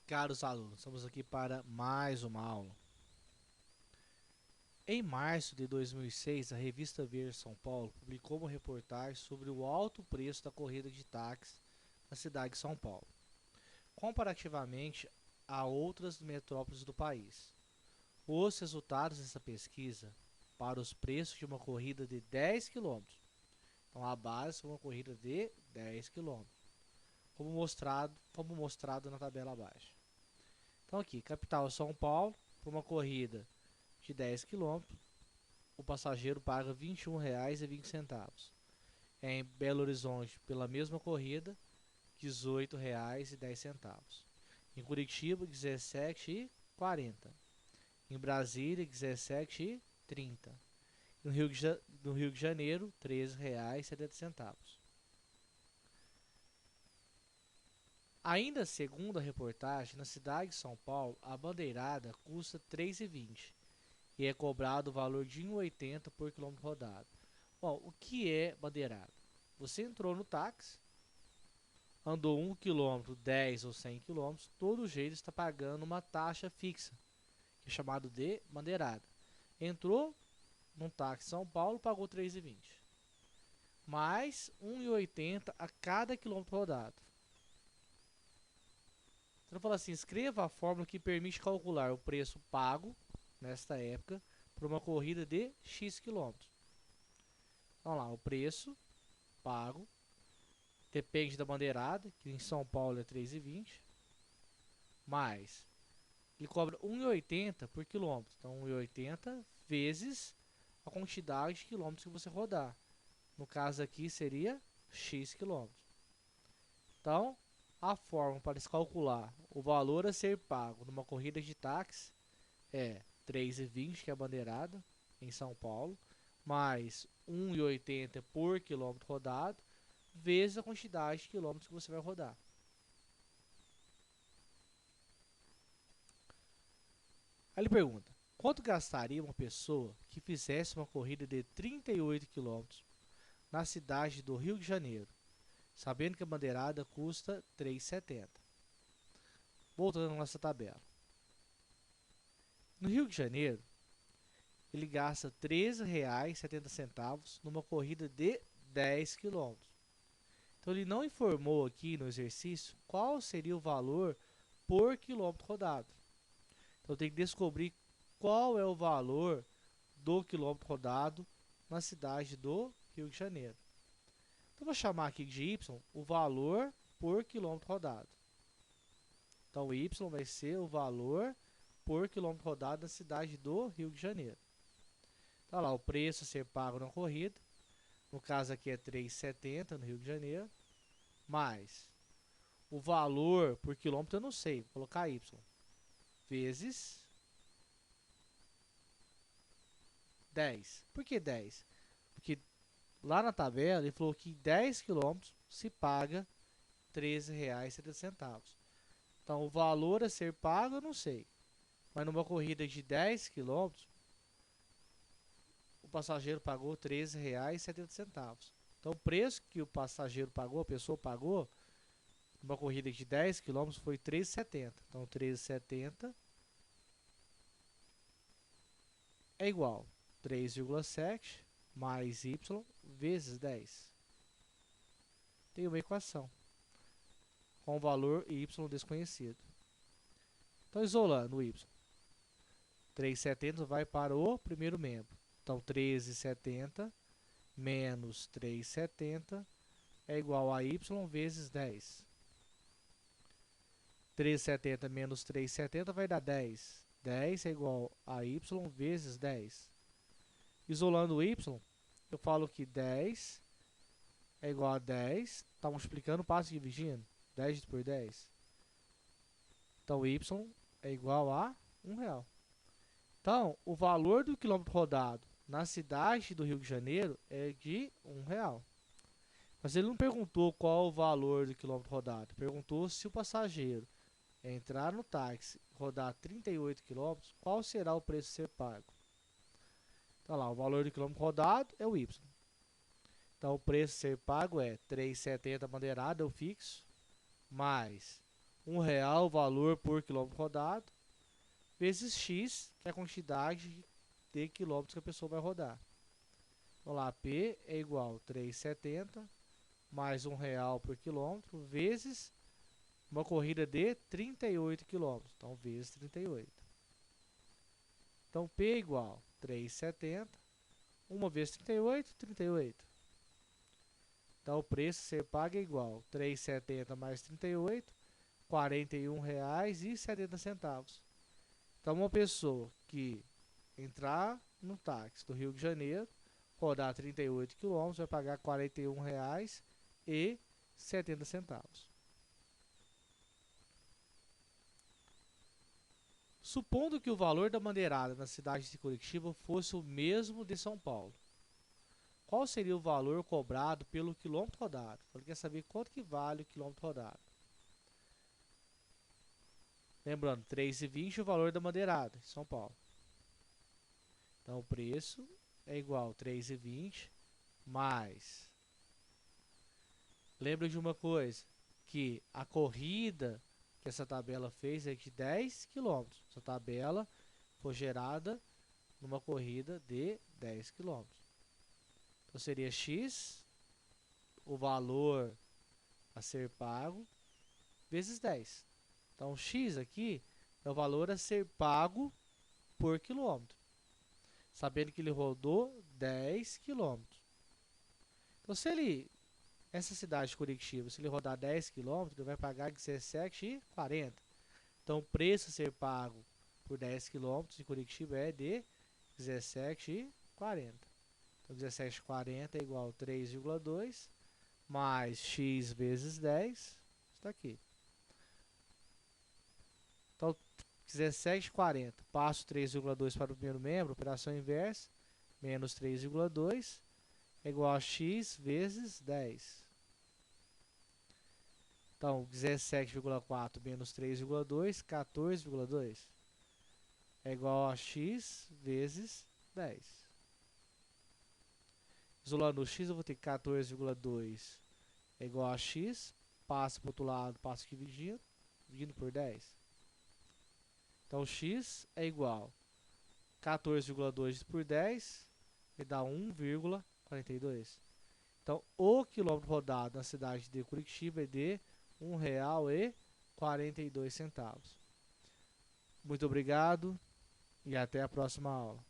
Caros alunos, estamos aqui para mais uma aula. Em março de 2006, a revista Veja São Paulo publicou uma reportagem sobre o alto preço da corrida de táxi na cidade de São Paulo, comparativamente a outras metrópoles do país. Os resultados dessa pesquisa para os preços de uma corrida de 10 quilômetros. Então, a base é uma corrida de 10 quilômetros, como mostrado na tabela abaixo. Então, aqui, capital São Paulo, para uma corrida de 10 quilômetros, o passageiro paga R$ 21,20. Em Belo Horizonte, pela mesma corrida, R$ 18,10. Em Curitiba, R$ 17,40. Em Brasília, R$ 17,30. No Rio de Janeiro, R$ 13,70. Ainda segundo a reportagem, na cidade de São Paulo, a bandeirada custa R$ 3,20 e é cobrado o valor de R$ 1,80 por quilômetro rodado. Bom, o que é bandeirada? Você entrou no táxi, andou 1 quilômetro, 10 ou 100 quilômetros, todo jeito está pagando uma taxa fixa, que é chamado de bandeirada. Entrou num táxi São Paulo, pagou R$ 3,20, mais R$ 1,80 a cada quilômetro rodado. Então, fala assim, escreva a fórmula que permite calcular o preço pago, nesta época, por uma corrida de X quilômetros. Vamos lá, o preço pago depende da bandeirada, que em São Paulo é 3,20, mais ele cobra 1,80 por quilômetro. Então, 1,80 vezes a quantidade de quilômetros que você rodar. No caso aqui seria X quilômetros. Então, a forma para se calcular o valor a ser pago numa corrida de táxi é 3,20, que é a bandeirada, em São Paulo, mais 1,80 por quilômetro rodado, vezes a quantidade de quilômetros que você vai rodar. Aí ele pergunta, quanto gastaria uma pessoa que fizesse uma corrida de 38 quilômetros na cidade do Rio de Janeiro, sabendo que a bandeirada custa R$ 3,70? Voltando à nossa tabela. No Rio de Janeiro, ele gasta R$ 13,70 numa corrida de 10 quilômetros. Então ele não informou aqui no exercício qual seria o valor por quilômetro rodado. Então tem que descobrir qual é o valor do quilômetro rodado na cidade do Rio de Janeiro. Então vou chamar aqui de Y o valor por quilômetro rodado. Então Y vai ser o valor por quilômetro rodado na cidade do Rio de Janeiro. Então lá, o preço a ser pago na corrida, no caso aqui é R$ 3,70 no Rio de Janeiro, mais o valor por quilômetro eu não sei, vou colocar Y, vezes 10. Por que 10? Porque lá na tabela ele falou que 10 quilômetros se paga R$ 13,70. Então o valor a ser pago eu não sei. Mas numa corrida de 10 quilômetros, o passageiro pagou R$ 13,70. Então o preço que o passageiro pagou, a pessoa pagou, numa corrida de 10 quilômetros foi R$ 13,70. Então 13,70 é igual a 3,7 mais y vezes 10. Tem uma equação com o valor y desconhecido. Então, isolando o y, 3,70 vai para o primeiro membro. Então, 13,70 menos 3,70 é igual a y vezes 10. 13,70 menos 3,70 vai dar 10. 10 é igual a y vezes 10. Isolando o y, eu falo que 10 é igual a 10. Está multiplicando, passa dividindo. 10 por 10. Então, y é igual a R$ 1. Então, o valor do quilômetro rodado na cidade do Rio de Janeiro é de R$ 1. Mas ele não perguntou qual o valor do quilômetro rodado. Perguntou se o passageiro entrar no táxi e rodar 38 quilômetros, qual será o preço a ser pago. Então lá, o valor do quilômetro rodado é o Y. Então o preço a ser pago é 3,70 bandeirada, é o fixo, mais R$ 1 o valor por quilômetro rodado, vezes X, que é a quantidade de quilômetros que a pessoa vai rodar. Vamos lá, P é igual a 3,70 mais R$ 1 por quilômetro, vezes uma corrida de 38 quilômetros. Então, vezes 38. Então, P é igual a 3,70, 1 vezes 38, 38. Então, o preço a ser pago é igual a 3,70 mais 38, R$ 41,70. Então, uma pessoa que entrar no táxi do Rio de Janeiro, rodar 38 quilômetros, vai pagar R$ 41,70. Supondo que o valor da bandeirada na cidade de Curitiba fosse o mesmo de São Paulo, qual seria o valor cobrado pelo quilômetro rodado? Ele quer saber quanto que vale o quilômetro rodado. Lembrando, 3,20 é o valor da bandeirada em São Paulo. Então, o preço é igual a 3,20 mais... Lembra de uma coisa, que a corrida que essa tabela fez é de 10 quilômetros. Essa tabela foi gerada numa corrida de 10 quilômetros. Então, seria X, o valor a ser pago, vezes 10. Então, X aqui é o valor a ser pago por quilômetro, sabendo que ele rodou 10 quilômetros. Então, se ele, essa cidade de Curitiba, se ele rodar 10 quilômetros, ele vai pagar 17,40. Então, o preço a ser pago por 10 quilômetros em Curitiba é de 17,40. Então, 17,40 é igual a 3,2 mais X vezes 10, está aqui. Então, 17,40, passo 3,2 para o primeiro membro, operação inversa, menos 3,2 é igual a X vezes 10. Então, 17,4 menos 3,2, 14,2 é igual a X vezes 10. Isolando o X, eu vou ter 14,2 é igual a X, passa para o outro lado, passo aqui dividindo por 10. Então, X é igual a 14,2 por 10, e dá 1,42. Então, o quilômetro rodado na cidade de Curitiba é de R$ 1,42. Muito obrigado e até a próxima aula.